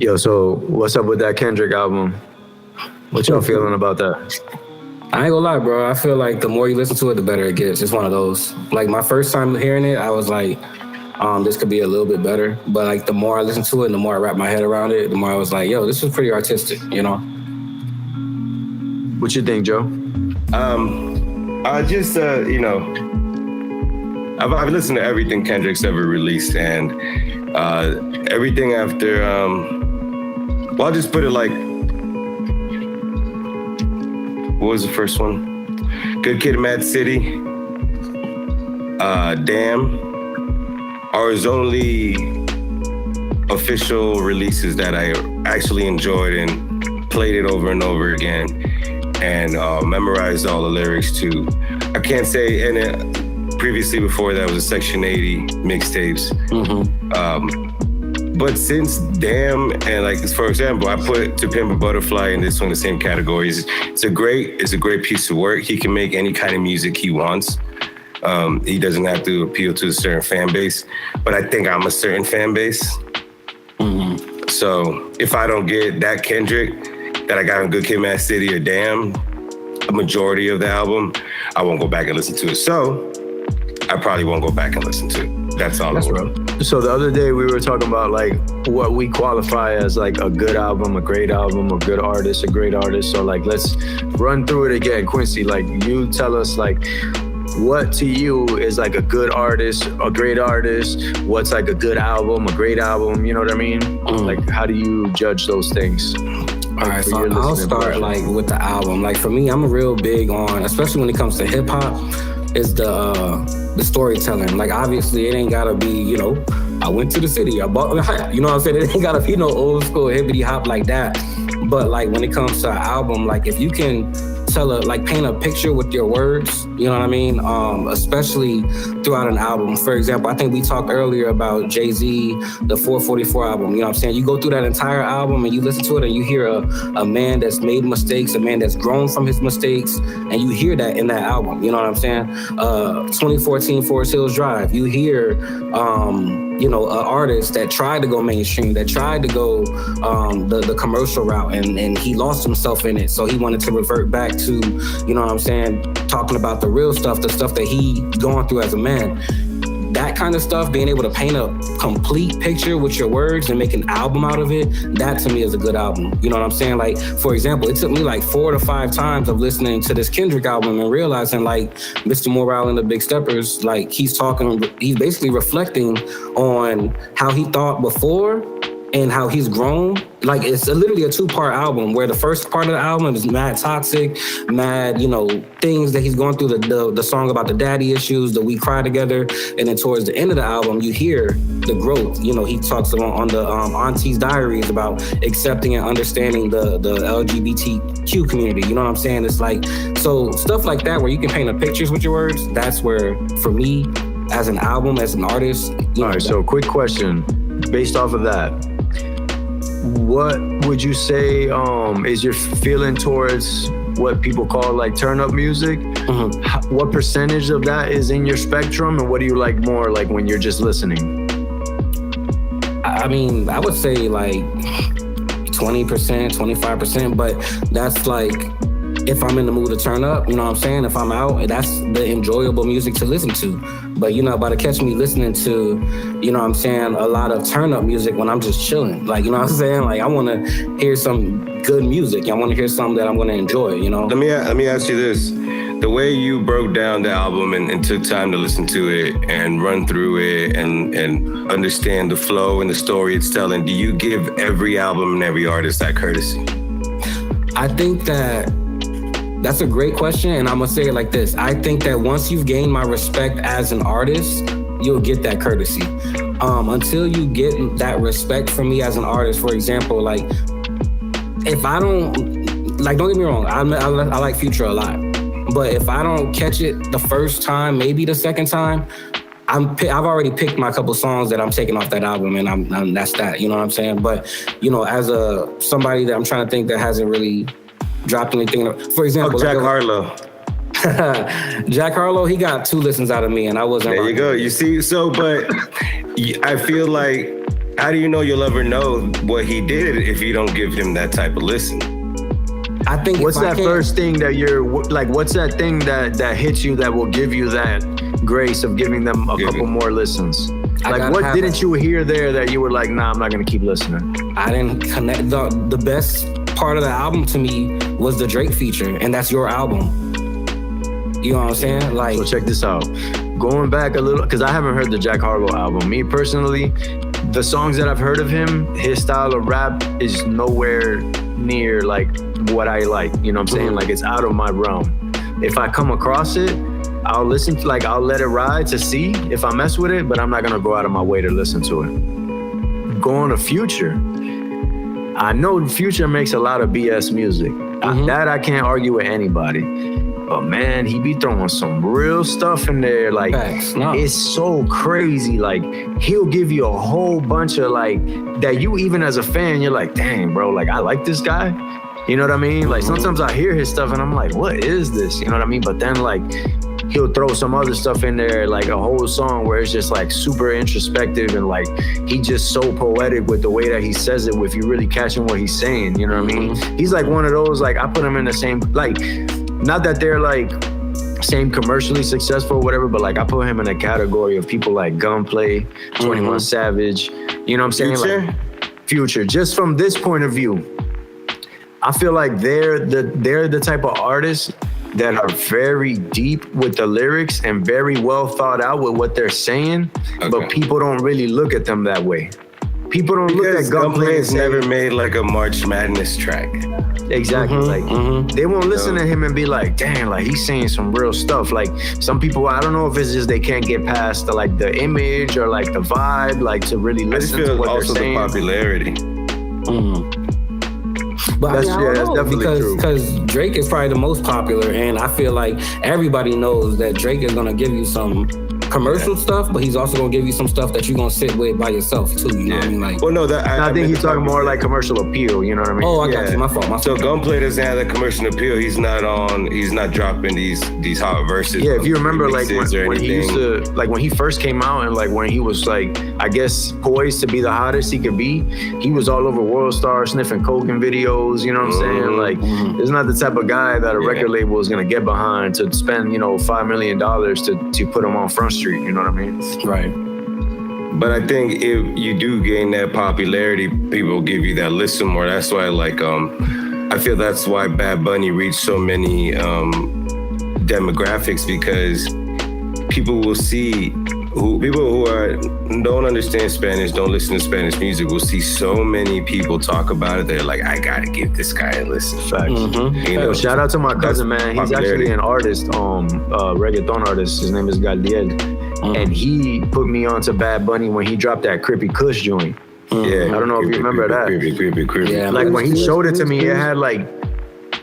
Yo, so what's up with that Kendrick album? What y'all feeling about that? I ain't gonna lie, bro. I feel like the more you listen to it, the better it gets. It's one of those. Like my first time hearing it, I was like, this could be a little bit better. But like the more I listened to it and the more I wrapped my head around it, the more I was like, yo, this is pretty artistic, you know? What you think, Joe? I just, I've listened to everything Kendrick's ever released, and everything after, I'll just put it like, what was the first one? Good Kid, Mad City, Damn, are his only official releases that I actually enjoyed and played it over and over again, and memorized all the lyrics too. I can't say, and previously before that was a Section 80 mixtapes. But since Damn, and like for example, I put To Pimp a Butterfly and this one in the same categories. It's a great piece of work. He can make any kind of music he wants. He doesn't have to appeal to a certain fan base, but I think I'm a certain fan base. So if I don't get that Kendrick that I got in Good Kid, Mad City or Damn, a majority of the album, I won't go back and listen to it. So I probably won't go back and listen to it. That's all. That's right. So the other day we were talking about like what we qualify as like a good album, a great album, a good artist, a great artist. So like let's run through it again. Quincy, like you tell us like what to you is like a good artist, a great artist, what's like a good album, a great album, you know what I mean? Like how do you judge those things? All right, so I'll start like with the album. Like for me, I'm real big on, especially when it comes to hip hop, is the storytelling. Like obviously it ain't gotta be, you know, I went to the city, I bought a hat. You know what I'm saying? It ain't gotta be no old school hippity hop like that. But like when it comes to an album, like if you can paint a picture with your words, you know what I mean? Especially throughout an album. For example, I think we talked earlier about Jay-Z, the 444 album, you know what I'm saying? You go through that entire album and you listen to it and you hear a man that's made mistakes, a man that's grown from his mistakes, and you hear that in that album, you know what I'm saying? 2014 Forest Hills Drive, you hear, an artist that tried to go mainstream, that tried to go the commercial route, and he lost himself in it. So he wanted to revert back to, you know what I'm saying, talking about the real stuff, the stuff that he going through as a man. That kind of stuff, being able to paint a complete picture with your words and make an album out of it, that to me is a good album. You know what I'm saying? Like, for example, it took me like 4 to 5 times of listening to this Kendrick album and realizing like Mr. Morale and the Big Steppers, like he's basically reflecting on how he thought before and how he's grown. Like it's literally a 2-part album where the first part of the album is mad toxic, mad, things that he's going through, the song about the daddy issues, the We Cry Together. And then towards the end of the album, you hear the growth. He talks about on the Auntie's Diaries about accepting and understanding the LGBTQ community. You know what I'm saying? It's like, so stuff like that where you can paint a pictures with your words, that's where, for me, as an album, as an artist. All right, so quick question based off of that. What would you say is your feeling towards what people call like turn up music? What percentage of that is in your spectrum, and what do you like more like when you're just listening? I mean, I would say like 20%, 25%, but that's like if I'm in the mood to turn up, you know what I'm saying? If I'm out, that's the enjoyable music to listen to. But about to catch me listening to, you know what I'm saying, a lot of turn up music when I'm just chilling. Like, you know what I'm saying? Like I want to hear some good music. I want to hear something that I'm going to enjoy, Let me ask you this. The way you broke down the album and took time to listen to it and run through it and understand the flow and the story it's telling, do you give every album and every artist that courtesy? I think that's a great question, and I'm gonna say it like this. I think that once you've gained my respect as an artist, you'll get that courtesy. Until you get that respect from me as an artist, for example, like if I don't, like don't get me wrong, I like Future a lot, but if I don't catch it the first time, maybe the second time, I've already picked my couple songs that I'm taking off that album, and I'm that's that, you know what I'm saying? But as somebody that I'm trying to think that hasn't really dropped anything. For example, Jack Harlow. Jack Harlow, he got 2 listens out of me, and I wasn't. There you go. You see, but I feel like how do you know you'll ever know what he did if you don't give him that type of listen? I think what's that first thing that you're like? What's that thing that hits you that will give you that grace of giving them a couple more listens? Like, what didn't you hear there that you were like, nah, I'm not gonna keep listening? I didn't connect. The best part of the album to me was the Drake feature, and that's your album. You know what I'm saying? Like, so check this out. Going back a little, because I haven't heard the Jack Harlow album. Me personally, the songs that I've heard of him, his style of rap is nowhere near like what I like. You know what I'm saying? Like, it's out of my realm. If I come across it, I'll listen to, like, I'll let it ride to see if I mess with it, but I'm not gonna go out of my way to listen to it. Going to Future, I know Future makes a lot of BS music. That I can't argue with anybody. But man, he be throwing some real stuff in there. Like, it's so crazy. Like, he'll give you a whole bunch of like, that you even as a fan, you're like, dang, bro, like, I like this guy. You know what I mean? Like, sometimes I hear his stuff and I'm like, what is this? You know what I mean? But then like, he'll throw some other stuff in there, like a whole song where it's just like super introspective and like, he just so poetic with the way that he says it, if you really catching what he's saying, you know what I mean? He's like one of those, like, I put him in the same, like, not that they're like same commercially successful or whatever, but like I put him in a category of people like Gunplay, 21 Savage, you know what I'm saying? Future? Like Future, just from this point of view, I feel like they're the type of artists that are very deep with the lyrics and very well thought out with what they're saying, but people don't really look at them that way. People don't look at Gunplay and say, never made like a March Madness track. Exactly. They won't listen to him and be like, dang, like he's saying some real stuff. Like some people, I don't know if it's just they can't get past the like the image or like the vibe, like to really listen to what they're saying. Also the popularity. But that's definitely true. Because Drake is probably the most popular, and I feel like everybody knows that Drake is gonna give you some commercial stuff, but he's also gonna give you some stuff that you're gonna sit with by yourself too. You know what I mean? Like, well, no, that I think he's talking more like commercial appeal. You know what I mean? Oh, I got you. My fault. So Gunplay doesn't have that commercial appeal. He's not dropping these hot verses. Yeah, if you remember, like when he used to, like when he first came out, and like when he was like, I guess poised to be the hottest he could be, he was all over World Star sniffing coke in videos. You know what I'm saying? Like, he's not the type of guy that a record label is gonna get behind to spend, you know, $5 million to put him on Front Street. You know what I mean? Right. But I think if you do gain that popularity, people give you that listen more. That's why, like, I feel that's why Bad Bunny reached so many demographics, because people will see people who don't understand Spanish, don't listen to Spanish music, will see so many people talk about it. They're like, I gotta give this guy a listen. Facts. You know, shout out to my cousin, man. He's actually an artist, reggaeton artist. His name is Galdiel. And he put me onto Bad Bunny when he dropped that Crippy Kush joint. Yeah, I don't know if you remember that. Creepy. Yeah, like when he showed it to me, it had like,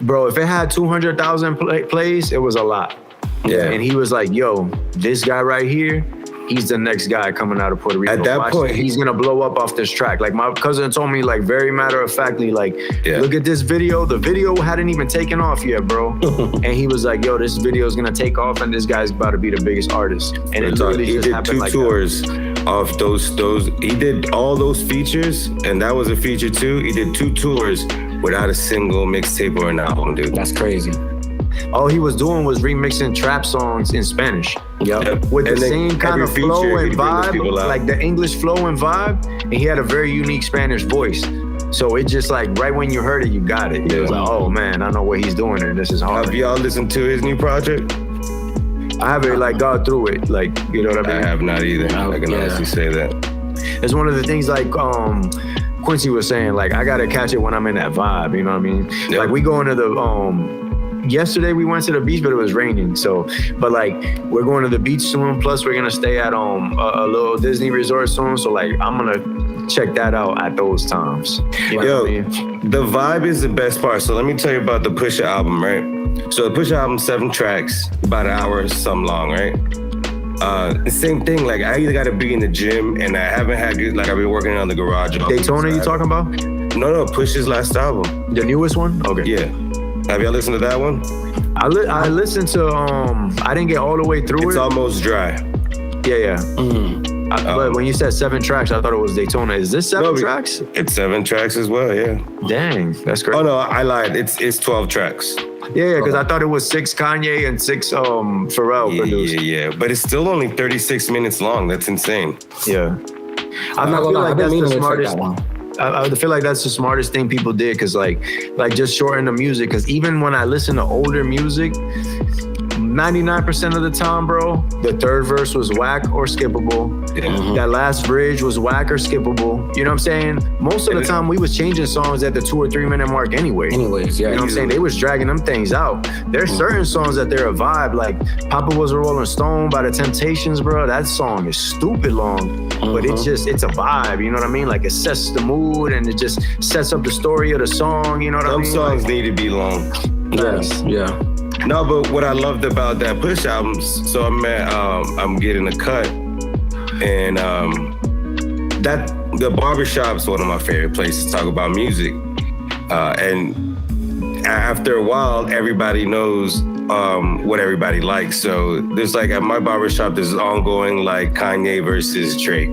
bro, if it had 200,000 plays, it was a lot. Yeah. And he was like, yo, this guy right here, he's the next guy coming out of Puerto Rico. At that point, he's gonna blow up off this track. Like my cousin told me, like very matter of factly, like, look at this video. The video hadn't even taken off yet, bro. And he was like, yo, this video is gonna take off, and this guy's about to be the biggest artist. And it literally just happened like that. He did 2 tours of those. He did all those features, and that was a feature too. He did 2 tours without a single mixtape or an album, dude. That's crazy. All he was doing was remixing trap songs in Spanish. With the same kind of flow and vibe, like the English flow and vibe, and he had a very unique Spanish voice. So it just like, right when you heard it, you got it. It was like, oh man, I know what he's doing, and this is hard. Have y'all listened to his new project? I haven't like gone through it, like, you know what I mean? I have not either. I can honestly say that. It's one of the things like Quincy was saying, like, I gotta catch it when I'm in that vibe, you know what I mean? Like we go into the yesterday we went to the beach, but it was raining. So, but like we're going to the beach soon. Plus we're gonna stay at a little Disney resort soon. So like I'm gonna check that out at those times. You know what I mean? The vibe is the best part. So let me tell you about the Pusha album, right? So the Pusha album, 7 tracks, about an hour or something long, right? The same thing. Like I either gotta be in the gym, and I haven't had good. Like I've been working on the garage. Daytona, you talking about? No, Pusha's last album. The newest one? Okay. Yeah. Have y'all listened to that one? I listened to, I didn't get all the way through It's almost dry. Yeah. But when you said 7 tracks, I thought it was Daytona. Is this 7 tracks? It's 7 tracks as well, yeah. Dang, that's great. Oh no, I lied. It's 12 tracks. Yeah, because I thought it was 6 Kanye and 6 Pharrell produced. Yeah. But it's still only 36 minutes long. That's insane. Yeah. I'm not gonna lie, I've been meaning to check that one. I feel like that's the smartest thing people did, because like just shorten the music. Because even when I listen to older music, 99% of the time, bro, the third verse was whack or skippable. Yeah. That last bridge was whack or skippable. You know what I'm saying? Most of the time, we was changing songs at the 2 or 3 minute mark anyway. Anyways, yeah. You know what I'm saying? They was dragging them things out. There's certain songs that they're a vibe. Like Papa Was a Rolling Stone by the Temptations, bro. That song is stupid long, but it's a vibe. You know what I mean? Like it sets the mood and it just sets up the story of the song. You know what I mean? Some songs need to be long. Yes, yeah. No, but what I loved about that Push album, so I'm getting a cut, and that the barbershop's one of my favorite places to talk about music, and after a while, everybody knows what everybody likes. So there's like at my barbershop, there's an ongoing like Kanye versus Drake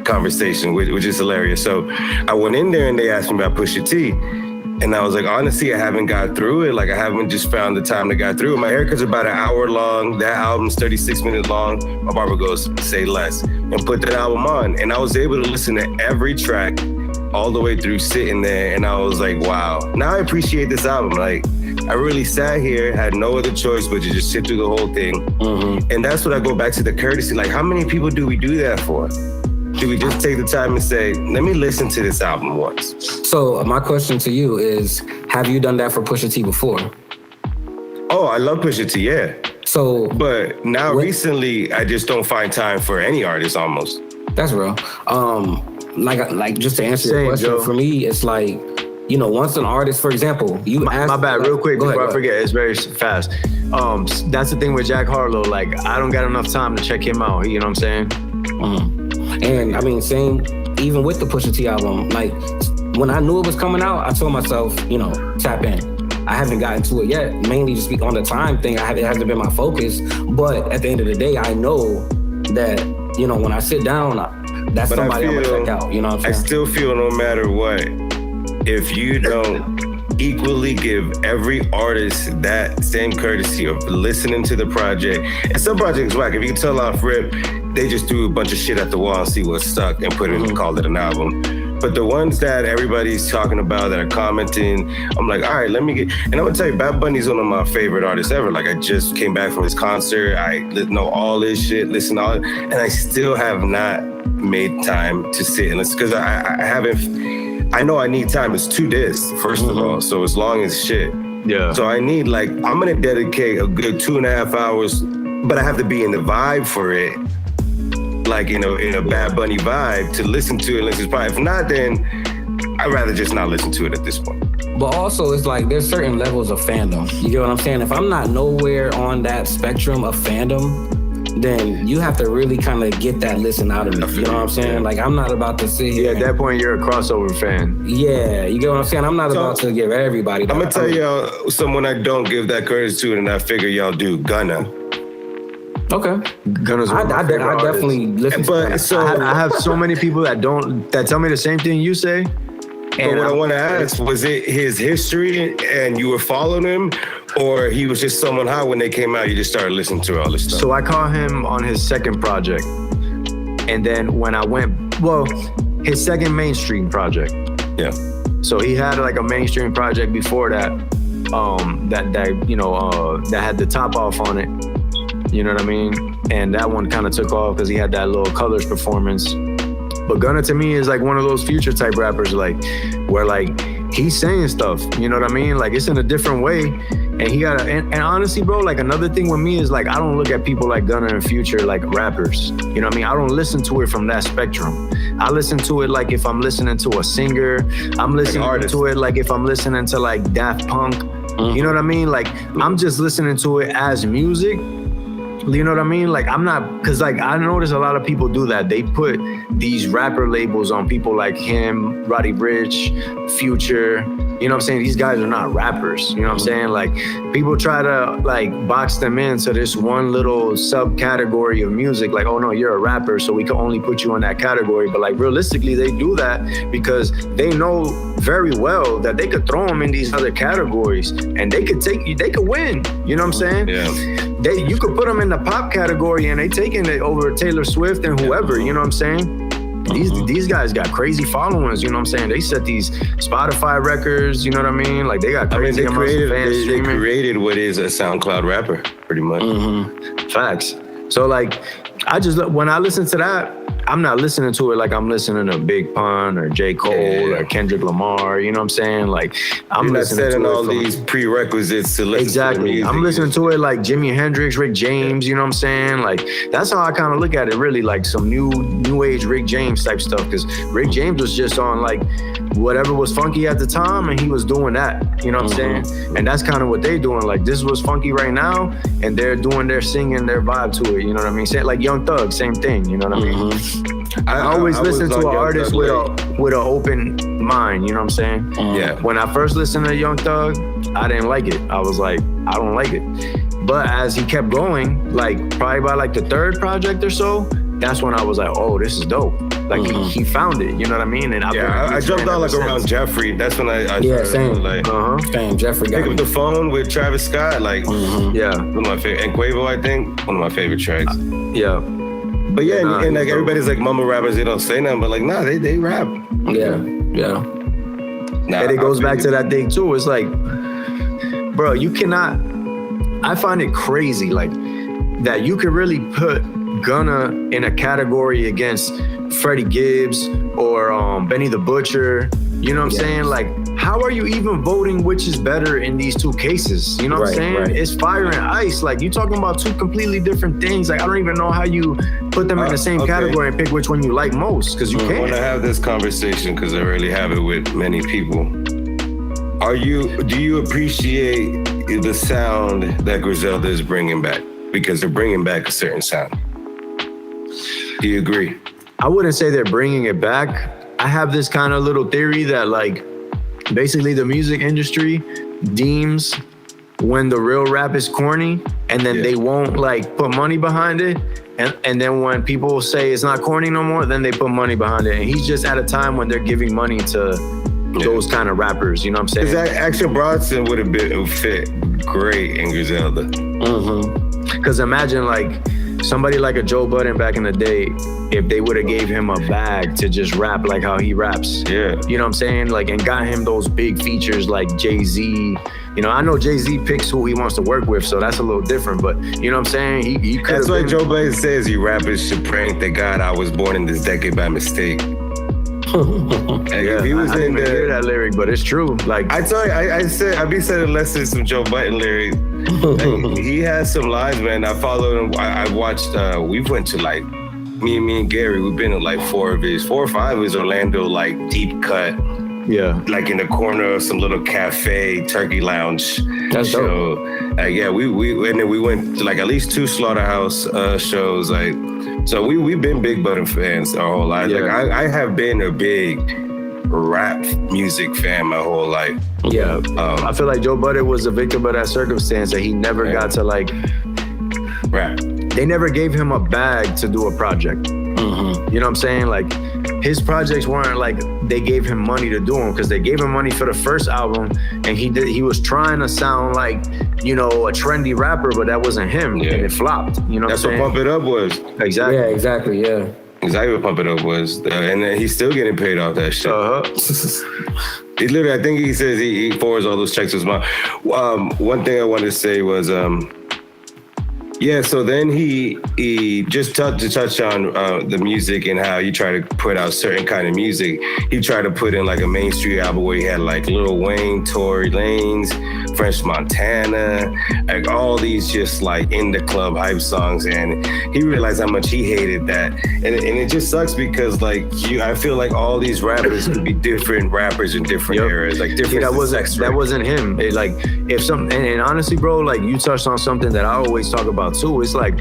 conversation, which is hilarious. So I went in there and they asked me about Pusha T. And I was like, honestly, I haven't got through it. Like, I haven't just found the time to get through it. My haircut's about an hour long. That album's 36 minutes long. My barber goes, say less, and put that album on. And I was able to listen to every track all the way through sitting there. And I was like, wow. Now I appreciate this album. Like, I really sat here, had no other choice but to just sit through the whole thing. And that's what I go back to the courtesy. Like, how many people do we do that for? Do we just take the time and say, let me listen to this album once? So my question to you is, have you done that for Pusha T before? Oh, I love Pusha T, yeah. So, but now recently, I just don't find time for any artist almost. That's real. Like just to answer your question, for me, it's like, you know, once an artist, for example, you ask. My bad, real quick, before I forget, it's very fast. That's the thing with Jack Harlow. Like, I don't got enough time to check him out. You know what I'm saying? And I mean, same, even with the Pusha T album, like when I knew it was coming out, I told myself, you know, tap in. I haven't gotten to it yet, mainly just on the time thing. It hasn't been my focus. But at the end of the day, I know that, you know, when I sit down, that's somebody I'm gonna check out. You know what I'm saying? I still feel no matter what, if you don't equally give every artist that same courtesy of listening to the project. And some projects whack. If you can tell off rip, they just threw a bunch of shit at the wall and see what stuck and put it and called it an album. But the ones that everybody's talking about that are commenting, I'm like, all right, let me get, and I'm gonna tell you, Bad Bunny's one of my favorite artists ever. Like, I just came back from his concert. I know all this shit, listen to all it, and I still have not made time to sit and listen, because I know I need time. It's 2 discs, first of all, so it's long as shit. Yeah. So I need, like, I'm gonna dedicate a good 2.5 hours, but I have to be in the vibe for it. Like in a Bad Bunny vibe to listen to it. If not, then I'd rather just not listen to it at this point. But also, it's like there's certain levels of fandom. You get what I'm saying? If I'm not nowhere on that spectrum of fandom, then you have to really kind of get that listen out of me. You know what I'm saying? Like, I'm not about to sit here. Yeah, at that point, you're a crossover fan. Yeah, you get what I'm saying? I'm not about to give everybody that. I'm going to tell y'all someone I don't give that courtesy to and I figure y'all do, Gunna. Okay. Gunna's one of my favorite I definitely listen to that. So I have so many people that tell me the same thing you say. And what I want to ask, was it his history and you were following him, or he was just someone hot when they came out, you just started listening to all this stuff? So I caught him on his second project. And then when I went, his second mainstream project. Yeah. So he had like a mainstream project before that, that had the top off on it. You know what I mean? And that one kind of took off because he had that little Colors performance. But Gunna to me is like one of those Future type rappers, like where like he's saying stuff, you know what I mean? Like it's in a different way. And he got and honestly, bro, like another thing with me is like I don't look at people like Gunna and Future like rappers. You know what I mean? I don't listen to it from that spectrum. I listen to it like if I'm listening to a singer. I'm listening to it like if I'm listening to like Daft Punk. You know what I mean? Like I'm just listening to it as music. You know what I mean? Like I'm not, cause like I notice a lot of people do that. They put these rapper labels on people like him, Roddy Ricch, Future, You know what I'm saying? These guys are not rappers. You know what I'm saying? Like, people try to like box them into this one little subcategory of music. Like, oh no, you're a rapper, so we can only put you in that category. But like, realistically, they do that because they know very well that they could throw them in these other categories and they could win. You know what I'm saying? Yeah. You could put them in the pop category and they taking it over Taylor Swift and whoever. You know what I'm saying? These guys got crazy followings, you know what I'm saying? They set these Spotify records, you know what I mean? Like, they got crazy amounts of fans streaming. They created what is a SoundCloud rapper, pretty much. Facts. So like, when I listen to that, I'm not listening to it like I'm listening to Big Pun or J. Cole or Kendrick Lamar, you know what I'm saying? Like, I'm listening to all these prerequisites to listen to the music. I'm listening to it like Jimi Hendrix, Rick James, you know what I'm saying? Like, that's how I kind of look at it, really, like some new age Rick James type stuff, because Rick James was just on like whatever was funky at the time, and he was doing that, you know what I'm saying? And that's kind of what they doing. Like, this was funky right now, and they're doing their singing, their vibe to it, you know what I mean? Like Young Thug, same thing, you know what I mean? I always listen to an artist with an open mind, you know what I'm saying? Yeah. When I first listened to Young Thug, I didn't like it. I was like, I don't like it. But as he kept going, like probably by like the third project or so, that's when I was like, oh, this is dope. Like he found it, you know what I mean? And I jumped out like around Jeffrey. That's when I same. Like, same. Jeffrey got Pick Up the Phone with Travis Scott, like yeah, one of my favorite. And Quavo, I think, one of my favorite tracks. Yeah. But yeah, and like everybody's like mumble rappers, they don't say nothing, but like, nah, they rap. Yeah. Nah, and it goes back to that thing too. It's like, bro, you cannot. I find it crazy, like, that you can really put Gunna in a category against Freddie Gibbs or Benny the Butcher. You know what I'm saying? Like, how are you even voting which is better in these two cases? You know what I'm saying? Right. It's fire and ice. Like, you talking about two completely different things. Like, I don't even know how you put them in the same category and pick which one you like most, because you can't. I want to have this conversation because I really have it with many people. Do you appreciate the sound that Griselda is bringing back? Because they're bringing back a certain sound. Do you agree? I wouldn't say they're bringing it back. I have this kind of little theory that, like, basically the music industry deems when the real rap is corny, and then they won't like put money behind it. And then when people say it's not corny no more, then they put money behind it. And he's just at a time when they're giving money to those kind of rappers, you know what I'm saying? Because Action Bronson would have fit great in Griselda. Because imagine like somebody like a Joe Budden back in the day, if they would have gave him a bag to just rap like how he raps. Yeah. You know what I'm saying? Like, and got him those big features like Jay-Z. You know, I know Jay-Z picks who he wants to work with, so that's a little different, but you know what I'm saying? He could. That's why Joe Budden says, you rappers should prank the God I was born in this decade by mistake. Yeah, he was I didn't even hear that lyric, but it's true. Like, I tell you, I be saying lessons some Joe Budden lyrics. Like, he has some lines, man. I followed him. I watched. We went to like me and Gary. We've been to like 4 or 5 of his Orlando like deep cut. Yeah, like in the corner of some little cafe, turkey lounge. That's show. Yeah, we and then we went to like at least 2 Slaughterhouse shows. Like, so we've been big Budden fans our whole life. Yeah. Like I have been a big rap music fan my whole life. Yeah, I feel like Joe Budden was a victim of that circumstance that he never got to like rap. They never gave him a bag to do a project. You know what I'm saying? Like, his projects weren't like they gave him money to do them, because they gave him money for the first album, and he was trying to sound like, you know, a trendy rapper, but that wasn't him, and it flopped. You know, that's what Pump It Up was. Exactly. Yeah, exactly. Yeah. Exactly what Pump It Up was, and then he's still getting paid off that shit. He literally, I think he says he forwards all those checks to his mom. One thing I wanted to say was, yeah, so then he just to touch on the music and how you try to put out certain kind of music. He tried to put in like a Main Street album where he had like Lil Wayne, Tory Lanez, French Montana, like all these just like in the club hype songs, and he realized how much he hated that, and it just sucks because like I feel like all these rappers could be different rappers in different eras, like different. That wasn't him. It, like, if some and honestly, bro, like you touched on something that I always talk about too. It's like,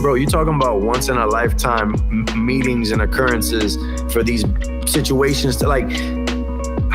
bro, you talking about once in a lifetime meetings and occurrences for these situations to like.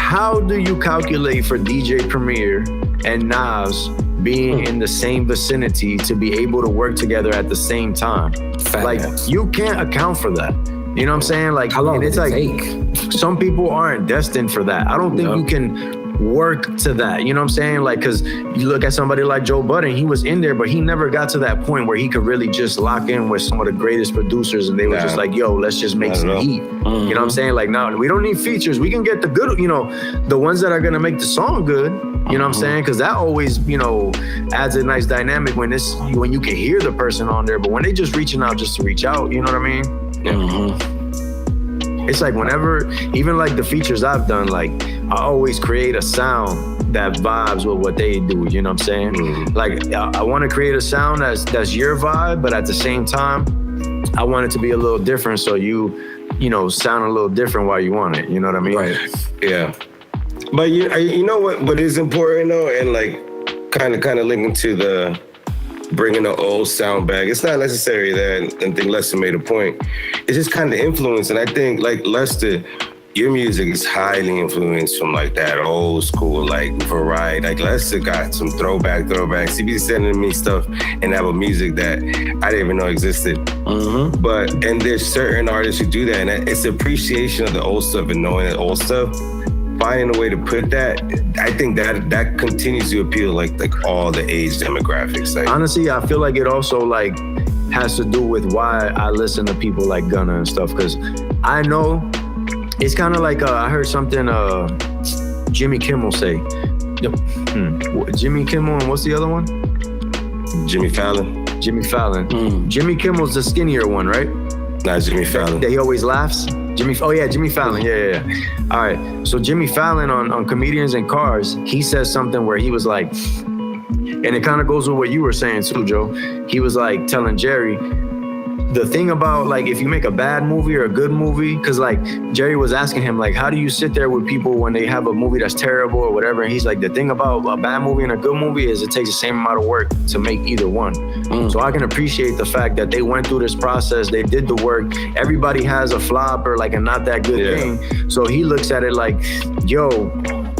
how do you calculate for DJ Premier and Nas being in the same vicinity to be able to work together at the same time? Like, you can't account for that. You know what I'm saying? Like, how long and it's does it like take? Some people aren't destined for that. I don't think you can work to that. You know what I'm saying? Like, because you look at somebody like Joe Budden, he was in there, but he never got to that point where he could really just lock in with some of the greatest producers, and they were just like, yo, let's just make some heat. You know what I'm saying? Like, no, we don't need features. We can get the good, you know, the ones that are gonna make the song good. You know what I'm saying? Because that always, you know, adds a nice dynamic when you can hear the person on there, but when they just reaching out just to reach out, you know what I mean? It's like whenever, even like the features I've done, like I always create a sound that vibes with what they do, you know what I'm saying? Like I want to create a sound that's your vibe, but at the same time, I want it to be a little different, so you know, sound a little different while you want it, you know what I mean? Right. Yeah. But you know what is important though, and like kind of linking to the bringing the old sound back. It's not necessary that, and I think Lester made a point. It's just kind of influence, and I think like Lester, your music is highly influenced from like that old school like variety. Like Lester got some throwbacks. He be sending me stuff and have a music that I didn't even know existed. But and there's certain artists who do that, and it's appreciation of the old stuff and knowing the old stuff. Finding a way to put that, I think that continues to appeal like all the age demographics. Like, honestly, I feel like it also like has to do with why I listen to people like Gunna and stuff, because I know it's kind of like I heard something Jimmy Kimmel say. Jimmy Kimmel, and what's the other one? Jimmy Fallon. Jimmy Kimmel's the skinnier one, right? Nah, Jimmy Fallon. That he always laughs. Jimmy Fallon. Yeah. All right. So Jimmy Fallon on Comedians in Cars, he says something where he was like, and it kind of goes with what you were saying too, Joe. He was like telling Jerry, the thing about like if you make a bad movie or a good movie, because like Jerry was asking him like, how do you sit there with people when they have a movie that's terrible or whatever? And he's like, the thing about a bad movie and a good movie is it takes the same amount of work to make either one. So I can appreciate the fact that they went through this process, they did the work. Everybody has a flop or like a not that good thing. So he looks at it like, yo,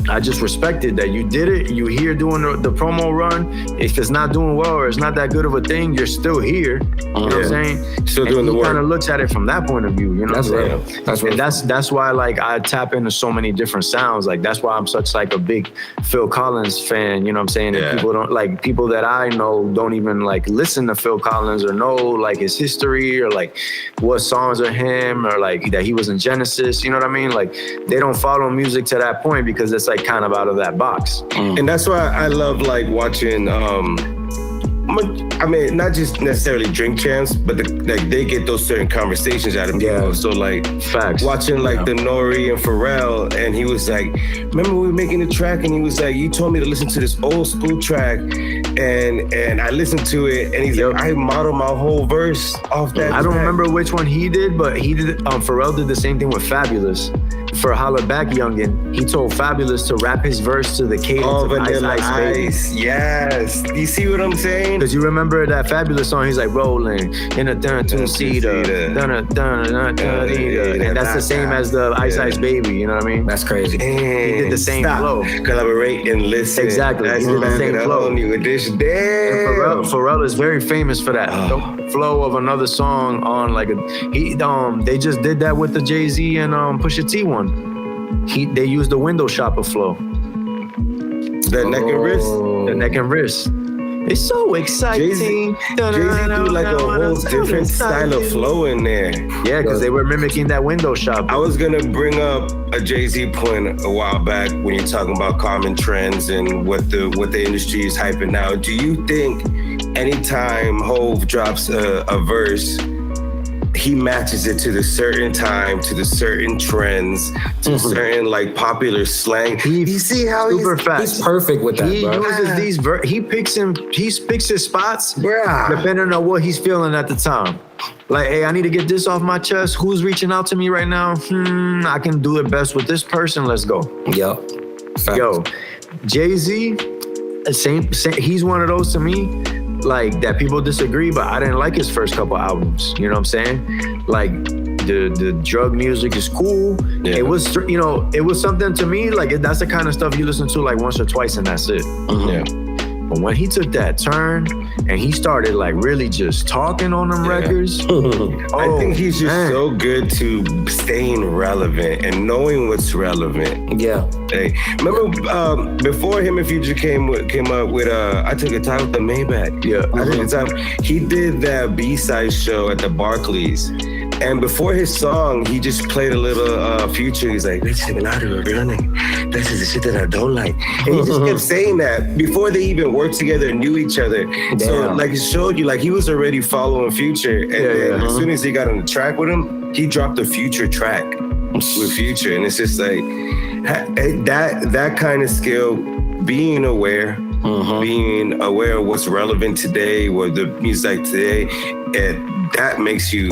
I just respected that you did it. You here doing the promo run. If it's not doing well or it's not that good of a thing, you're still here. You know what I'm saying? Still doing the work. He kind of looks at it from that point of view. You know that's what I'm saying? That's right. That's why like I tap into so many different sounds. Like that's why I'm such like a big Phil Collins fan. You know what I'm saying? And people that I know don't even like listen to Phil Collins or know like his history or like what songs are him or like that he was in Genesis. You know what I mean? Like they don't follow music to that point because it's like kind of out of that box. And that's why I love like watching I mean, not just necessarily Drink Champs, but like they get those certain conversations out of people. So like facts. Watching like the Nori and Pharrell, and he was like, remember we were making the track, and he was like, you told me to listen to this old school track, and I listened to it, and he's like, I modeled my whole verse off that. I don't remember which one he did, but he did. Pharrell did the same thing with Fabulous. For Holla Back Youngin, he told Fabulous to rap his verse to the cadence of Vanilla Ice. Yes. You see what I'm saying? Because you remember that Fabulous song, he's like rolling in a two-seater. And that's the same as the Ice Baby, you know what I mean? That's crazy. He did the same flow. Collaborate and listen. Exactly. He did the same flow. Pharrell is very famous for that. The flow of another song on like they just did that with the Jay-Z and Pusha T one. They used the window shopper flow. The neck and wrist. The neck and wrist. It's so exciting. Jay-Z do like a whole different style of flow in there. Yeah, because they were mimicking that window shopper. I was gonna bring up a Jay-Z point a while back when you're talking about common trends and what the industry is hyping now. Do you think anytime Hov drops a verse, he matches it to the certain time, to the certain trends, to certain like popular slang? You see how he's perfect with that, he bro. uses these he picks his spots depending on what he's feeling at the time. Like, hey, I need to get this off my chest. Who's reaching out to me right now? I can do it best with this person. Let's go. Yo, Jay-Z, same, he's one of those to me, like that people disagree, but I didn't like his first couple albums. You know what I'm saying? Like the drug music is cool. Yeah. It was, you know, it was something to me, like that's the kind of stuff you listen to like once or twice and that's it. Yeah. But when he took that turn and he started like really just talking on them records, I think he's just so good to staying relevant and knowing what's relevant. Yeah. Hey, remember before him and Future came up with I Took a Time with the Maybach. Yeah. I Took a Time. He did that B-side show at the Barclays. And before his song, he just played a little Future. He's like, "This is not a real nigga. This is the shit that I don't like." And he just kept saying that before they even worked together and knew each other. Damn. So like it showed you, like he was already following Future. And then as soon as he got on the track with him, he dropped a Future track with Future. And it's just like that kind of skill, being aware. Being aware of what's relevant today, what the music today, and that makes you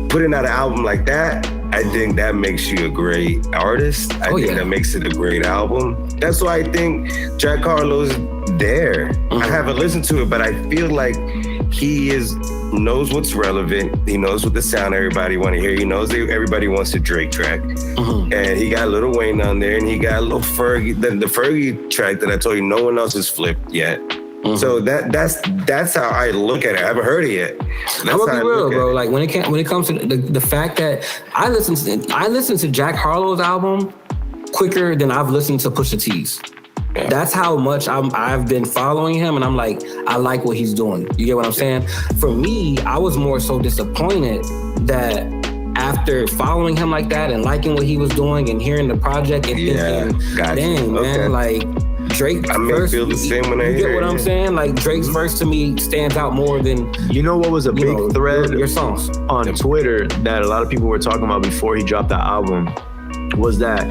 putting out an album like that. I think that makes you a great artist. I think that makes it a great album. That's why I think Jack Harlow's there. I haven't listened to it, but I feel like he knows what's relevant. He knows what the sound everybody want to hear. He knows everybody wants a Drake track. And he got Lil Wayne on there, and he got Lil Fergie, the Fergie track that I told you no one else has flipped yet. So that's how I look at it. I haven't heard it yet. I'm gonna be real, bro. Like when it comes to the fact that I listened to Jack Harlow's album quicker than I've listened to Pusha T's. Yeah. That's how much I've been following him, and I'm like, I like what he's doing. You get what I'm saying? For me, I was more so disappointed that after following him like that and liking what he was doing and hearing the project and thinking, dang, man, like Drake. I may feel the same when I hear it. You get what I'm saying? Like Drake's verse to me stands out more than. You know what was a big thread your songs on Twitter that a lot of people were talking about before he dropped the album was that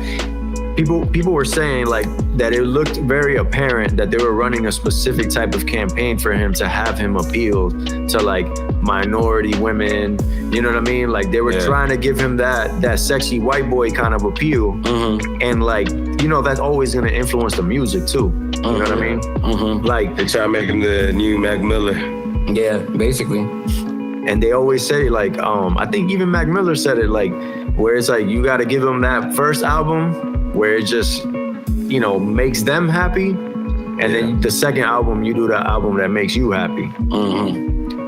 people were saying like that it looked very apparent that they were running a specific type of campaign for him to have him appeal to like minority women, you know what I mean? Like they were trying to give him that sexy white boy kind of appeal. And like, you know, that's always gonna influence the music too. You know what I mean? Like they try to make him the new Mac Miller. Yeah, basically. And they always say like, I think even Mac Miller said it like, where it's like you gotta give him that first album where it just, you know, makes them happy. And then the second album, you do the album that makes you happy.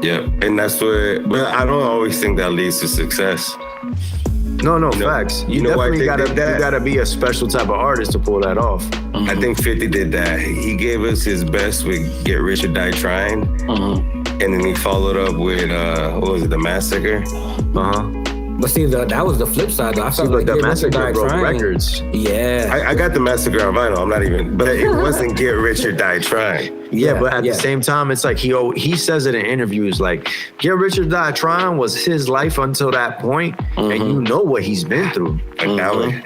Yeah, and that's what, but I don't always think that leads to success. No, facts. You definitely gotta be a special type of artist to pull that off. I think 50 did that. He gave us his best with Get Rich or Die Trying. And then he followed up with, what was it, The Massacre? But see, that was the flip side. I felt like the Massacre broke records. Yeah. I got the Massacre on vinyl. I'm not even, but it wasn't Get Rich or Die Trying. Yeah, but at the same time, it's like he says it in interviews, like Get Rich or Die Trying was his life until that point, and you know what he's been through.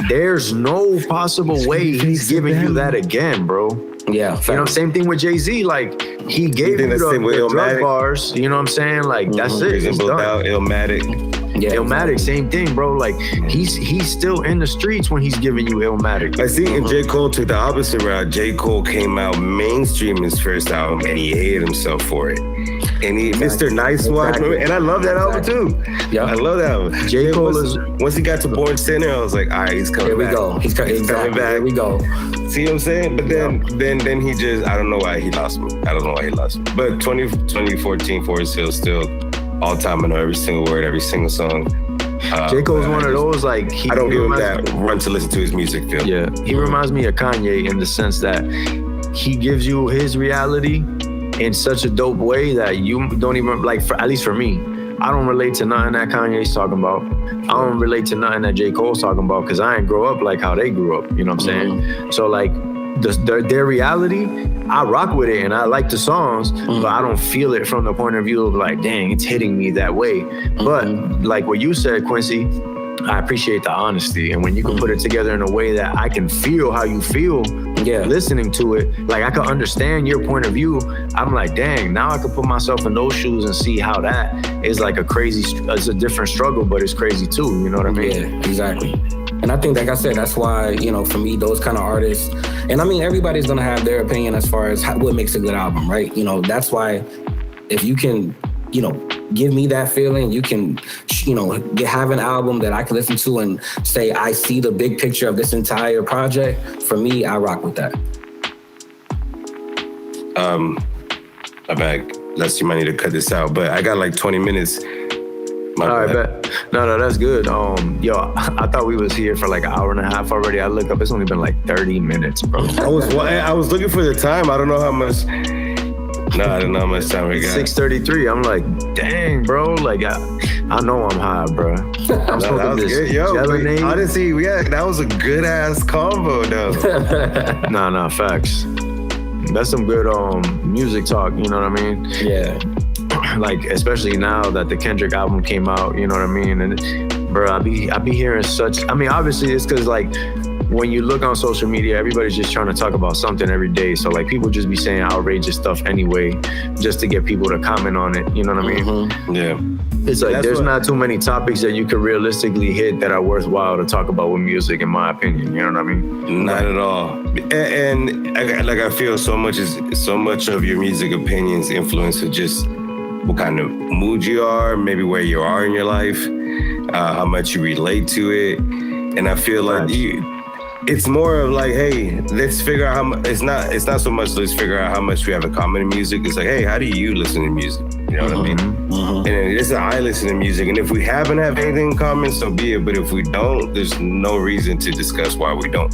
There's no possible way he's giving you that again, bro. Yeah, you know, same thing with Jay-Z. Like he gave you the drug bars. You know what I'm saying? Like that's it. It's done. Illmatic. Yeah, Illmatic, same thing, bro. Like he's still in the streets when he's giving you Illmatic. I see. And J. Cole took the opposite route. J. Cole came out mainstream his first album, and he hated himself for it. And he, Mr. Nice One, and I love that album too. Yeah, I love that album. J. Cole once he got to Born Sinner, I was like, all right, he's coming back. Here we go. He's coming back. Here we go. See what I'm saying? But then he just, I don't know why he lost me. But 2014 Forest Hill still all time. I know every single word, every single song. J. Cole's one of those, like, I don't give him that run to listen to his music feel. Yeah, he reminds me of Kanye in the sense that he gives you his reality in such a dope way that you don't even, like, at least for me, I don't relate to nothing that Kanye's talking about. I don't relate to nothing that J. Cole's talking about because I ain't grow up like how they grew up, you know what I'm saying? So, like, their reality, I rock with it and I like the songs, but I don't feel it from the point of view of like, dang, it's hitting me that way. But like what you said, Quincy, I appreciate the honesty. And when you can put it together in a way that I can feel how you feel listening to it, like I can understand your point of view, I'm like, dang, now I can put myself in those shoes and see how that is like it's a different struggle, but it's crazy too, you know what I mean? Yeah, exactly. And I think, like I said, that's why, you know, for me, those kind of artists, and I mean, everybody's going to have their opinion as far as what makes a good album, right? You know, that's why if you can, you know, give me that feeling, you can, have an album that I can listen to and say, I see the big picture of this entire project. For me, I rock with that. My bad. Les, you might need to cut this out, but I got like 20 minutes. All right, bet. No, that's good. Yo, I thought we was here for like an hour and a half already. I look up, it's only been like 30 minutes, bro. I was looking for the time. I don't know how much. No, I don't know how much time we got. 6:33. I'm like, dang, bro. Like, I know I'm high, bro. I'm that was good. Yo, honestly, that was a good ass combo, though. Nah, facts. That's some good music talk. You know what I mean? Yeah. Like, especially now that the Kendrick album came out, you know what I mean? And bro, I be hearing such. I mean, obviously, it's because like, when you look on social media, everybody's just trying to talk about something every day. So like people just be saying outrageous stuff anyway, just to get people to comment on it. You know what I mean? Mm-hmm. Yeah. It's like there's not too many topics that you could realistically hit that are worthwhile to talk about with music, in my opinion. You know what I mean? Not at all. And I feel so much of your music opinions influence with just what kind of mood you are, maybe where you are in your life, how much you relate to it. And I feel like it's more of like, hey, let's figure out how much. It's not so much let's figure out how much we have in common in music. It's like, hey, how do you listen to music? You know what I mean? Mm-hmm. And it's I listen to music, and if we haven't have anything in common, so be it. But if we don't, there's no reason to discuss why we don't.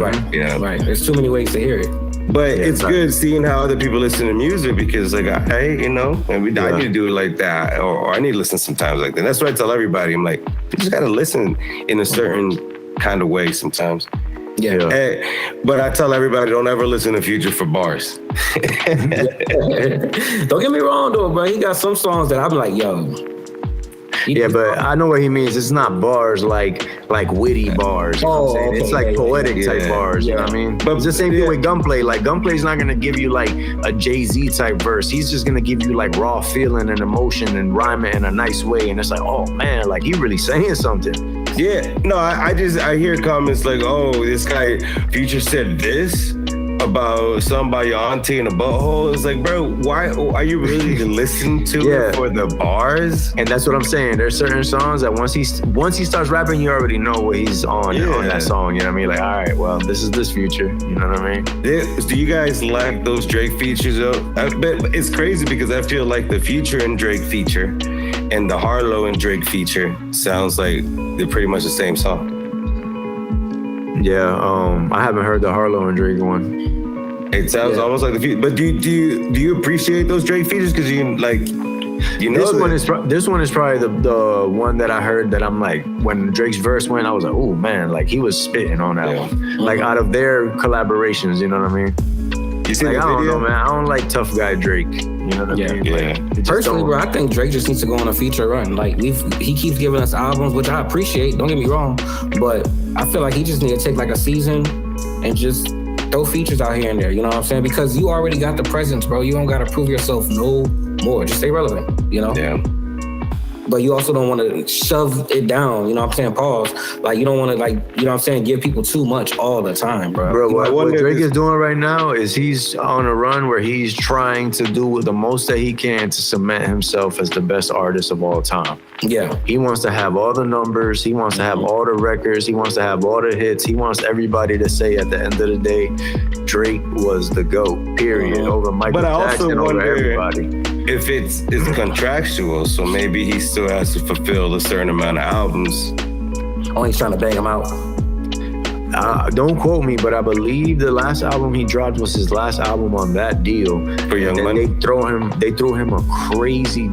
Right. You know? Right. There's too many ways to hear it. But it's good seeing how other people listen to music, because like, hey, I need to do it like that, or I need to listen sometimes like that. That's what I tell everybody. I'm like, you just gotta listen in a certain kind of way sometimes. Yeah. Hey, but I tell everybody, don't ever listen to Future for bars. Don't get me wrong though, bro. He got some songs that I'm like, yo. Yeah, but I know what he means. It's not bars like witty bars. You know what I'm saying? It's like poetic type bars. You know what I mean? But it's the same thing with Gunplay. Like Gunplay's not gonna give you like a Jay-Z type verse. He's just gonna give you like raw feeling and emotion and rhyme it in a nice way. And it's like, oh man, like he really saying something. Yeah, no, I hear comments like, oh, this guy Future said this about something about your auntie in a butthole. It's like, bro, why are you really listening to it for the bars? And that's what I'm saying. There's certain songs that once he starts rapping, you already know what he's on that song. You know what I mean? Like, all right, well, this is this Future. You know what I mean? Do you guys like those Drake features though? But it's crazy because I feel like the Future and Drake feature and the Harlow and Drake feature sounds like they're pretty much the same song. Yeah, I haven't heard the Harlow and Drake one. It sounds almost like the feature. But do you appreciate those Drake features? Because this one is probably the one that I heard that I'm like, when Drake's verse went, I was like, oh man, like he was spitting on that one. Mm-hmm. Like out of their collaborations, you know what I mean? You see like, the I video? don't know, man. I don't like tough guy Drake. You know what I mean? Yeah. Like, personally, bro, I think Drake just needs to go on a feature run. Like he keeps giving us albums, which I appreciate. Don't get me wrong, but I feel like he just needs to take like a season and just throw features out here and there. You know what I'm saying? Because you already got the presence, bro. You don't got to prove yourself no more. Just stay relevant. You know? Yeah. but you also don't want to shove it down, you know what I'm saying? Pause. Like, you don't want to, like, you know what I'm saying, give people too much all the time, bro. Bro, what Drake is doing right now is he's on a run where he's trying to do the most that he can to cement himself as the best artist of all time. Yeah. He wants to have all the numbers. He wants to have all the records. He wants to have all the hits. He wants everybody to say at the end of the day, Drake was the GOAT, period, over Michael Jackson, over everybody. If it's contractual, so maybe he still has to fulfill a certain amount of albums. Oh, he's trying to bang him out. Don't quote me, but I believe the last album he dropped was his last album on that deal. For Young Money? They threw him a crazy,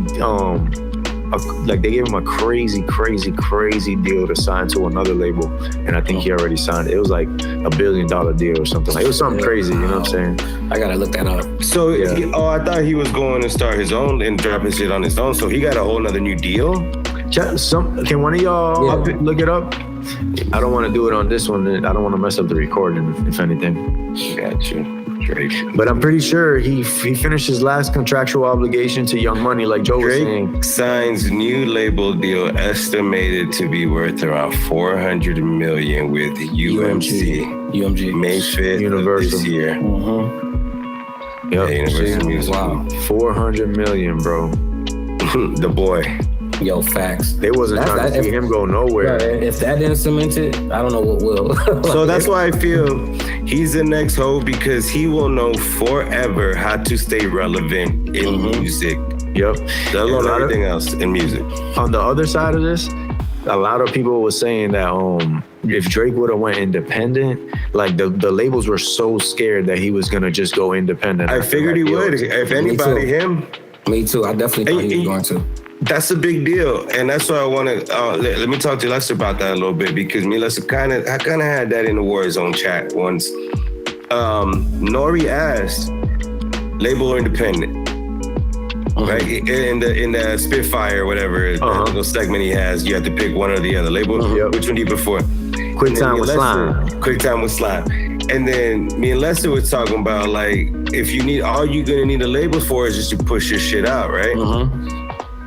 they gave him a crazy deal to sign to another label, and I think he already signed it. It was like $1 billion deal or something. Like, it was something crazy, you know what I'm saying? I gotta look that up. So, I thought he was going to start his own and drop his shit on his own. So he got a whole nother new deal. Can one of y'all look it up? I don't want to do it on this one. I don't want to mess up the recording, if anything. Got you. Drake. But I'm pretty sure he finished his last contractual obligation to Young Money, like Joe was saying. Drake signs new label deal estimated to be worth around $400 million with UMG. May 5th Universal. of this year. Mm-hmm. Yep. Universal Music. Wow. $400 million, bro. The boy. Yo, facts. They wasn't trying to see him go nowhere. Right, if that didn't cement it, I don't know what will. So that's why I feel he's the next Ho, because he will know forever how to stay relevant in music. Yep. Let alone everything else in music. On the other side of this, a lot of people were saying that if Drake would have went independent, like the labels were so scared that he was gonna just go independent. I figured he would. If anybody, him. Me too. I definitely thought he was going to. That's a big deal, and that's why I want to let me talk to Lester about that a little bit, because me and Lester kind of had that in the Warzone chat once. Nori asked, label or independent, right? In the Spitfire or whatever little segment he has, you have to pick one or the other. Label, which one do you prefer? Quick Time with Slime. Quick Time with Slime. And then me and Lester was talking about, like, if you need, all you're gonna need a label for is just to push your shit out, right?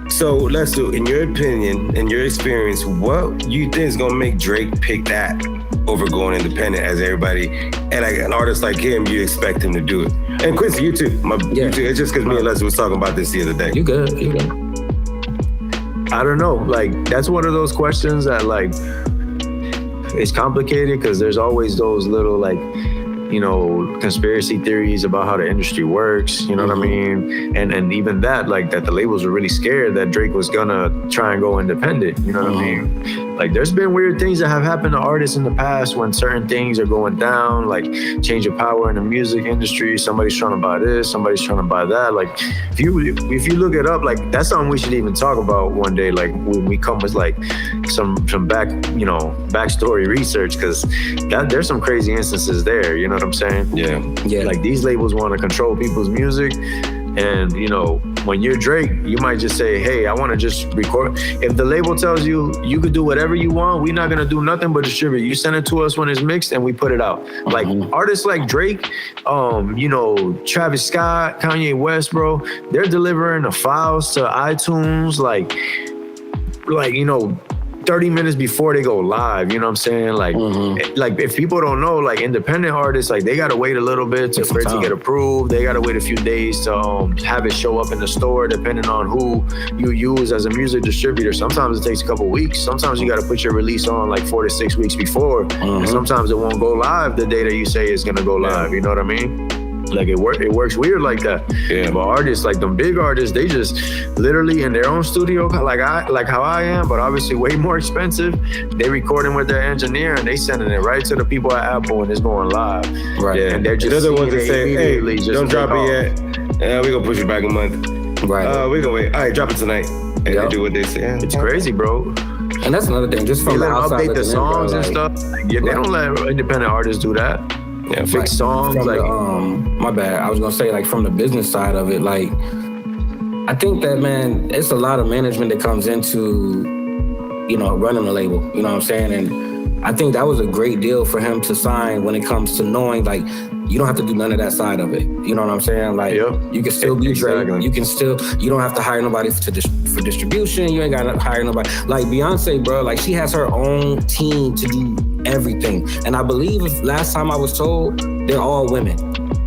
So, Lester, in your opinion, in your experience, what you think is gonna make Drake pick that over going independent, as everybody, and like an artist like him, you expect him to do it? And Quincy, you too. You too. It's just because me and Lester was talking about this the other day. You good. I don't know. Like, that's one of those questions that, like, it's complicated because there's always those little, like, you know, conspiracy theories about how the industry works, you know what I mean? And even that, like, that the labels were really scared that Drake was gonna try and go independent, you know what I mean? Like, there's been weird things that have happened to artists in the past when certain things are going down, like change of power in the music industry, somebody's trying to buy this, somebody's trying to buy that. Like, if you look it up, like, that's something we should even talk about one day, like, when we come with, like, some backstory research, because there's some crazy instances there, you know what I'm saying? Yeah. Like, these labels want to control people's music, and, you know, when you're Drake, you might just say, hey, I want to just record. If the label tells you you could do whatever you want, we're not gonna do nothing but distribute. You send it to us when it's mixed and we put it out. Like, artists like Drake, you know, Travis Scott, Kanye West, bro, they're delivering the files to iTunes like, you know, 30 minutes before they go live, you know what I'm saying? Like, like, if people don't know, like, independent artists, like, they gotta wait a little bit for it to get approved. They gotta wait a few days to have it show up in the store, depending on who you use as a music distributor. Sometimes it takes a couple weeks. Sometimes you gotta put your release on like 4 to 6 weeks before. And sometimes it won't go live the day that you say it's gonna go live, you know what I mean? Like, it works weird like that. Yeah. But artists, like them big artists, they just literally in their own studio, like how I am, but obviously way more expensive. They recording with their engineer and they sending it right to the people at Apple and it's going live. Right. Yeah. And they're just the ones that say, hey, don't drop it yet. We're gonna push it back a month. Right. We're gonna wait. All right, drop it tonight. And they do what they say. It's crazy, bro. And that's another thing, just from the outside update the songs and stuff. They don't let independent artists do that. Yeah, fix songs. From like, my bad. I was gonna say, like, from the business side of it, like, I think that, man, it's a lot of management that comes into, you know, running a label. You know what I'm saying? And I think that was a great deal for him to sign when it comes to knowing, like, you don't have to do none of that side of it. You know what I'm saying? Like, you can still be Drake. You don't have to hire nobody for distribution. You ain't got to hire nobody. Like, Beyonce, bro, like, she has her own team to do everything. And I believe, last time I was told, they're all women.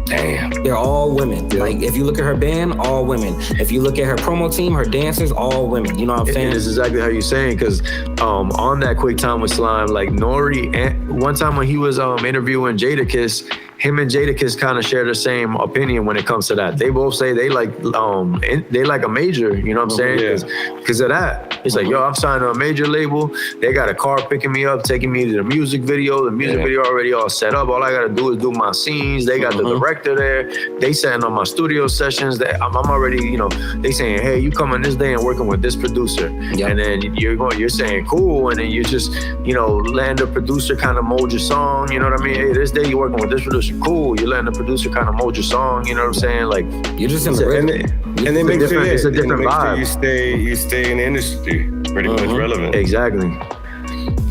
Damn. They're all women. Yeah. Like, if you look at her band, all women. If you look at her promo team, her dancers, all women. You know what I'm saying? It's exactly how you're saying, because on that Quick Time with Slime, like, Nori, one time when he was interviewing Jadakiss, him and Jadakiss kind of share the same opinion when it comes to that. They both say they like a major, you know what I'm saying? Because of that. It's like, yo, I'm signed to a major label. They got a car picking me up, taking me to the music video. The music video already all set up. All I got to do is do my scenes. They got the director there. They setting on my studio sessions. I'm already, you know, they saying, hey, you coming this day and working with this producer. Yep. And then you're saying, cool. And then you just, you know, letting the producer kind of mold your song. You know what I mean? Hey, this day you're working with this producer. Cool. You're letting the producer kind of mold your song. You know what I'm saying? Like, you're just in the and then make sure it's a different vibe. You stay in the industry, pretty much relevant. Exactly.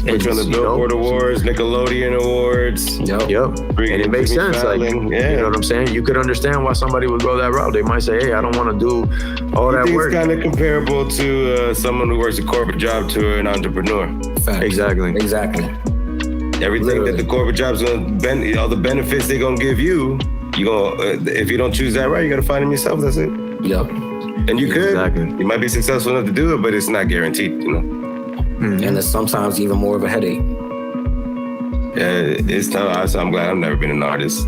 Put you on the Billboard Awards, Nickelodeon Awards. Yep. And it makes sense. Like, you know what I'm saying? You could understand why somebody would go that route. They might say, hey, I don't want to do all that work. It's kind of comparable to someone who works a corporate job to an entrepreneur. Fact. Exactly. Everything that the corporate job's gonna all the benefits they're gonna give you, if you don't choose that right, you gotta find them yourself. That's it. Yep. And you could. Exactly. You might be successful enough to do it, but it's not guaranteed, you know? Mm-hmm. And it's sometimes even more of a headache. Yeah, it's tough. I'm glad I've never been an artist.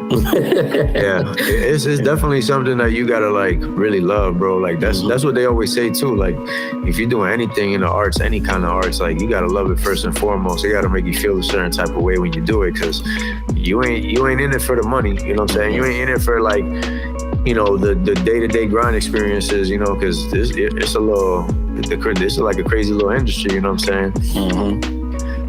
Yeah, it's definitely something that you gotta like really love, bro. Like that's what they always say too. Like if you're doing anything in the arts, any kind of arts, like you gotta love it first and foremost. It gotta make you feel a certain type of way when you do it, because you ain't in it for the money. You know what I'm saying? You ain't in it for like, you know, the day-to-day grind experiences. You know, because it's like a crazy little industry. You know what I'm saying? Mm-hmm.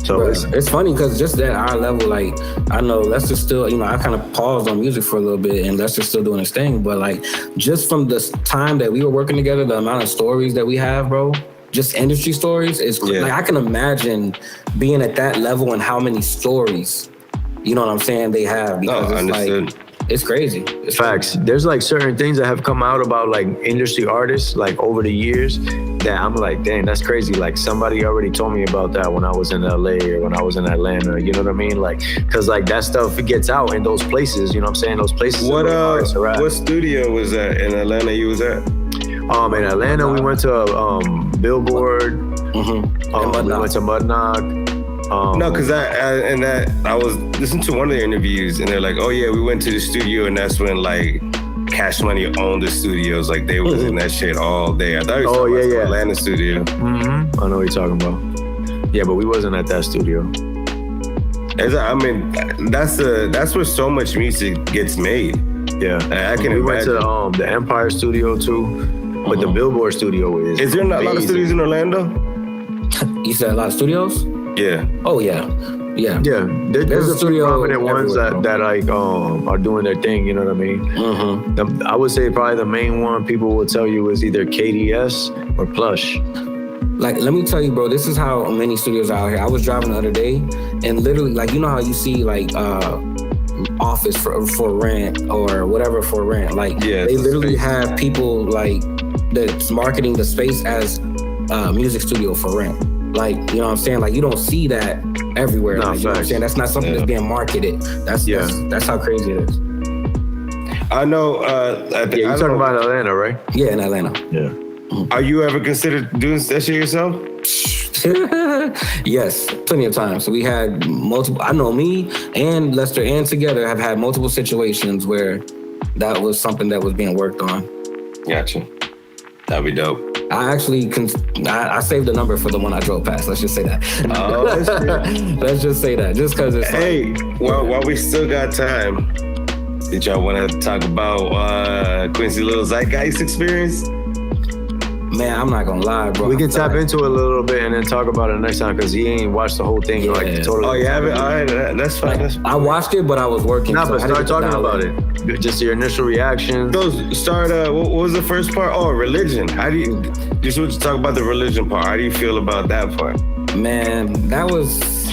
So it's funny because just at our level, like I know Lester's still, you know, I kind of paused on music for a little bit and Lester's still doing his thing, but like just from the time that we were working together, the amount of stories that we have, bro, just industry stories, is like I can imagine being at that level and how many stories, you know what I'm saying, they have, because it's like, it's crazy. It's facts. crazy. There's like certain things that have come out about like industry artists like over the years that I'm like, dang, that's crazy. Like somebody already told me about that when I was in LA or when I was in Atlanta. You know what I mean? Like, cause like that stuff gets out in those places. You know what I'm saying? Those places. What studio was that in Atlanta you was at? In Atlanta, we went to Billboard. Mm-hmm. We went to Mudknock. No, because I was listening to one of their interviews and they're like, oh yeah, we went to the studio and that's when like Cash Money owned the studios. Like they was in that shit all day. I thought you were talking about the Atlanta studio. Mm-hmm. I know what you're talking about. Yeah, but we wasn't at that studio. I mean, that's where so much music gets made. Yeah, I can imagine. We went to the Empire studio too, but the Billboard studio is. Is there not a lot of studios in Orlando? You said a lot of studios? Yeah. Oh yeah. Yeah. Yeah. There's a few prominent ones that like are doing their thing, you know what I mean? Mm-hmm. I would say probably the main one people will tell you is either KDS or Plush. Like, let me tell you, bro, this is how many studios are out here. I was driving the other day and literally, like, you know how you see like office for rent or whatever for rent. Like they literally have people like that's marketing the space as music studio for rent. Like, you know what I'm saying? Like, you don't see that everywhere. Like, you know what I'm saying? That's not something that's being marketed. That's how crazy it is. I know. You're talking about Atlanta, right? Yeah, in Atlanta. Yeah. Are you ever considered doing that shit yourself? Yes, plenty of times. We had multiple. I know me and Lester and together have had multiple situations where that was something that was being worked on. Gotcha. That'd be dope. I actually I saved the number for the one I drove past. Let's just say that. Oh, shit. Let's just say that. Just because it's while we still got time, did y'all want to talk about Quincy Little Zeitgeist experience? Man, I'm not gonna lie, bro. We can tap into it a little bit and then talk about it next time because he ain't watched the whole thing. Yeah. Like totally. Oh, you haven't? All right, that's fine. That's fine. I watched it, but I was working. Nah, but start talking about it. Just your initial reaction. So start. What was the first part? Oh, religion. How do you? Just want to talk about the religion part. How do you feel about that part? Man, that was.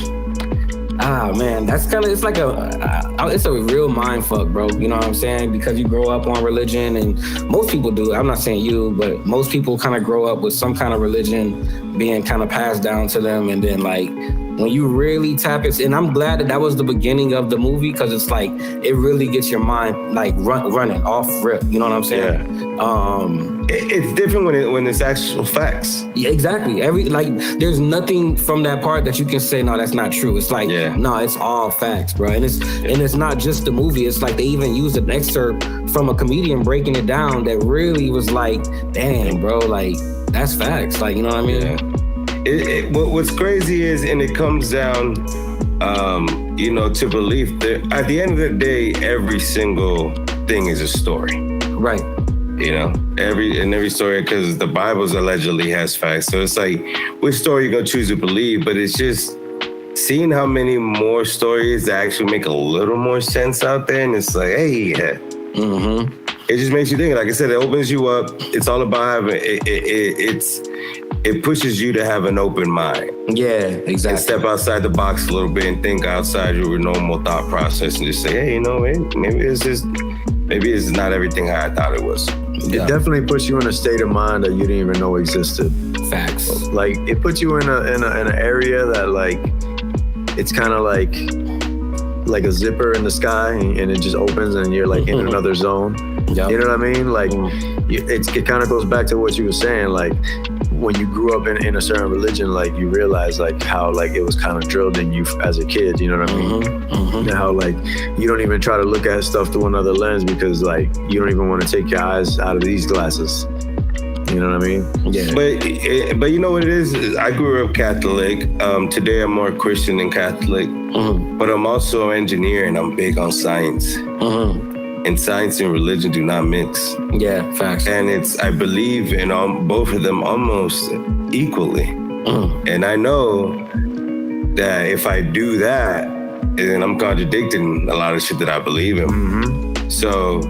Man, that's kind of, it's like it's a real mind fuck, bro. You know what I'm saying? Because you grow up on religion, and most people do. I'm not saying you, but most people kind of grow up with some kind of religion being kind of passed down to them. And then like, when you really tap it, and I'm glad that was the beginning of the movie, because it's like, it really gets your mind like running off rip. You know what I'm saying? Yeah. It's different when it's actual facts. Yeah, exactly. There's nothing from that part that you can say, no, that's not true. It's like, no, it's all facts, bro. And it's not just the movie. It's like they even used an excerpt from a comedian breaking it down that really was like, damn, bro, like that's facts. Like, you know what I mean? Yeah. What's crazy is, and it comes down, to belief that at the end of the day, every single thing is a story. Right. Every story, because the Bible allegedly has facts. So it's like, which story you gonna choose to believe? But it's just seeing how many more stories that actually make a little more sense out there. And it's like, hey, it just makes you think. Like I said, it opens you up. It's all about having it pushes you to have an open mind. Yeah, exactly. And step outside the box a little bit and think outside your normal thought process and just say, hey, maybe it's not everything how I thought it was. It definitely puts you in a state of mind that you didn't even know existed. Facts. Like it puts you in an area that like it's kind of like a zipper in the sky, and it just opens and you're like in another zone. Yep. You know what I mean? Like, it kind of goes back to what you were saying. Like, when you grew up in a certain religion, like, you realize, like, how, like, it was kind of drilled in you as a kid, you know what I mean? And how, like, you don't even try to look at stuff through another lens because, like, you don't even want to take your eyes out of these glasses. You know what I mean? Yeah. But you know what it is? I grew up Catholic. Today I'm more Christian than Catholic. But I'm also an engineer and I'm big on science. And science and religion do not mix. Yeah, facts. And I believe in both of them almost equally. And I know that if I do that, then I'm contradicting a lot of shit that I believe in. So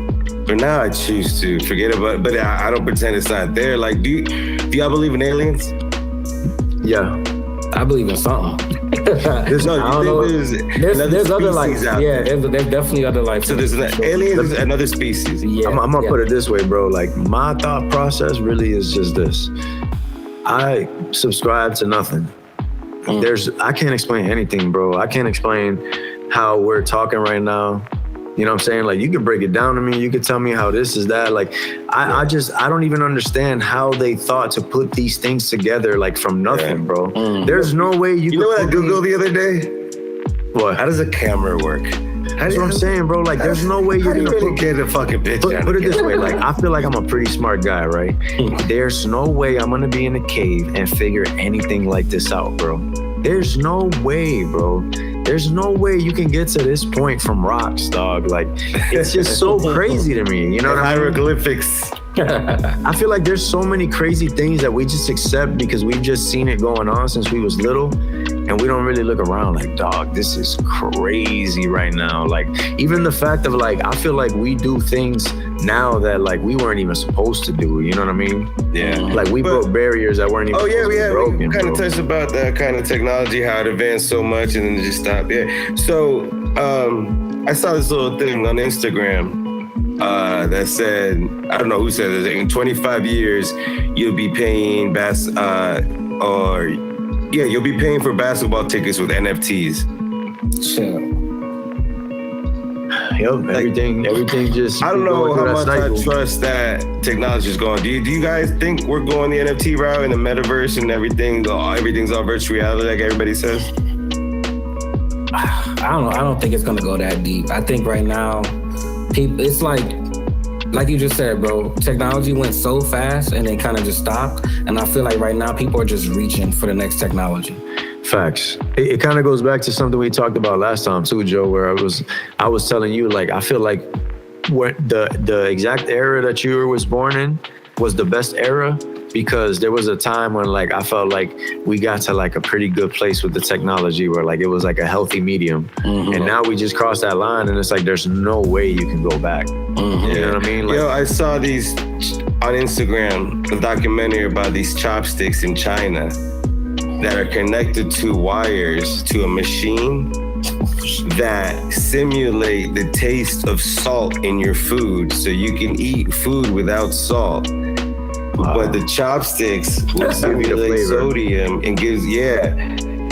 for now, I choose to forget about it, but I don't pretend it's not there. Like, do y'all believe in aliens? Yeah. I believe in something. There's there's other life. Yeah, there's definitely other life. So there's aliens is another species. Yeah, I'm gonna put it this way, bro. Like, my thought process really is just this. I subscribe to nothing. I can't explain anything, bro. I can't explain how we're talking right now. You know what I'm saying? Like, you can break it down to me. You can tell me how this is that. Like, I don't even understand how they thought to put these things together, like, from nothing, bro. There's no way you know what I Googled the other day? What? How does a camera work? That's what I'm saying, bro. Like, there's no way you're gonna get a fucking picture. Put it this way, like, I feel like I'm a pretty smart guy, right? There's no way I'm gonna be in a cave and figure anything like this out, bro. There's no way, bro. There's no way you can get to this point from rocks, dog. Like, it's just so crazy to me. You know what I mean? Hieroglyphics. I feel like there's so many crazy things that we just accept because we've just seen it going on since we was little. And we don't really look around like, dog, this is crazy right now. Like, even the fact of, like, I feel like we do things now that, like, we weren't even supposed to do. You know what I mean? Yeah. Like, we broke barriers that weren't even broken. We kind of touched about that kind of technology, how it advanced so much and then it just stopped. Yeah. So I saw this little thing on Instagram that said, I don't know who said it, in 25 years, you'll be paying you'll be paying for basketball tickets with NFTs. Sure. Yep, everything just. I don't know how much I trust that technology is going. Do you guys think we're going the NFT route in the metaverse and everything's all virtual reality like everybody says? I don't know. I don't think it's gonna go that deep. I think right now, it's like you just said, bro, technology went so fast and then kind of just stopped. And I feel like right now people are just reaching for the next technology. Facts. It kind of goes back to something we talked about last time too, Joe, where I was telling you, like, I feel like what the exact era that you was born in was the best era because there was a time when, like, I felt like we got to, like, a pretty good place with the technology where, like, it was like a healthy medium. And now we just crossed that line and it's like there's no way you can go back. You know what I mean? Like, yo, I saw these on Instagram, a documentary about these chopsticks in China that are connected to wires to a machine that simulate the taste of salt in your food so you can eat food without salt. Wow. But the chopsticks will simulate sodium and gives,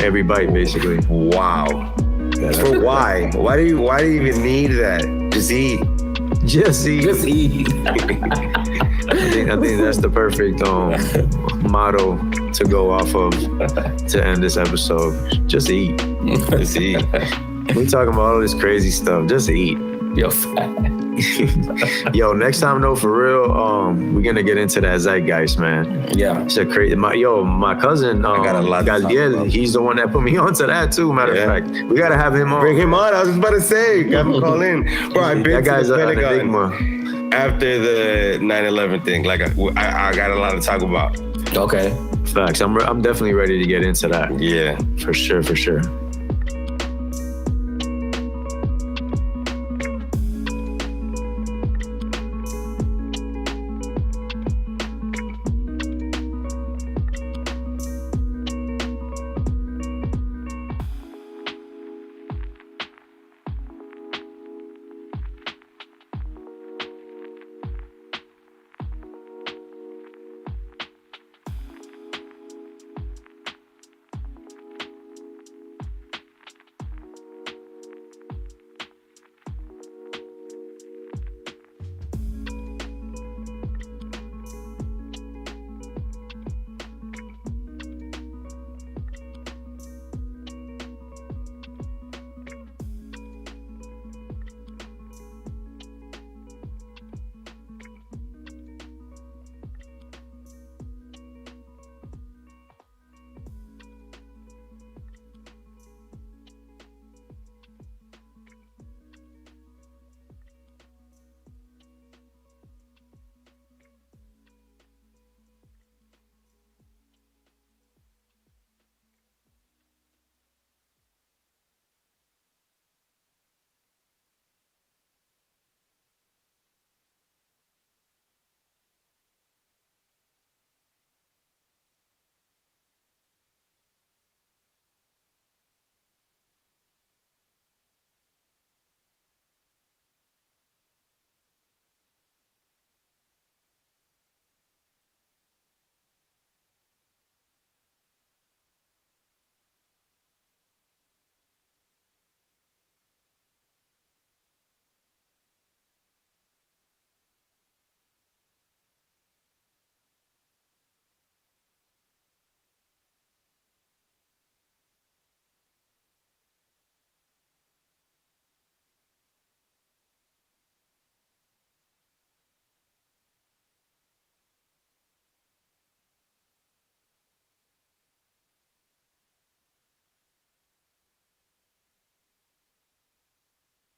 every bite basically. Wow. For why? Why do you even need that? Just eat. Just eat. I think that's the perfect motto to go off of to end this episode. Just eat. Just eat. We talking about all this crazy stuff. Just eat. Yo, next time though, for real, we're gonna get into that zeitgeist, man. Yeah, it's a crazy. My cousin, I got a lot he's the one that put me onto that too. Matter of fact, we gotta have him on. Bring him on. I was just about to say, have him call in. Bro, I've been to the Pentagon after the 9/11 thing. Like, I got a lot to talk about. Okay, facts. I'm definitely ready to get into that. Yeah, for sure.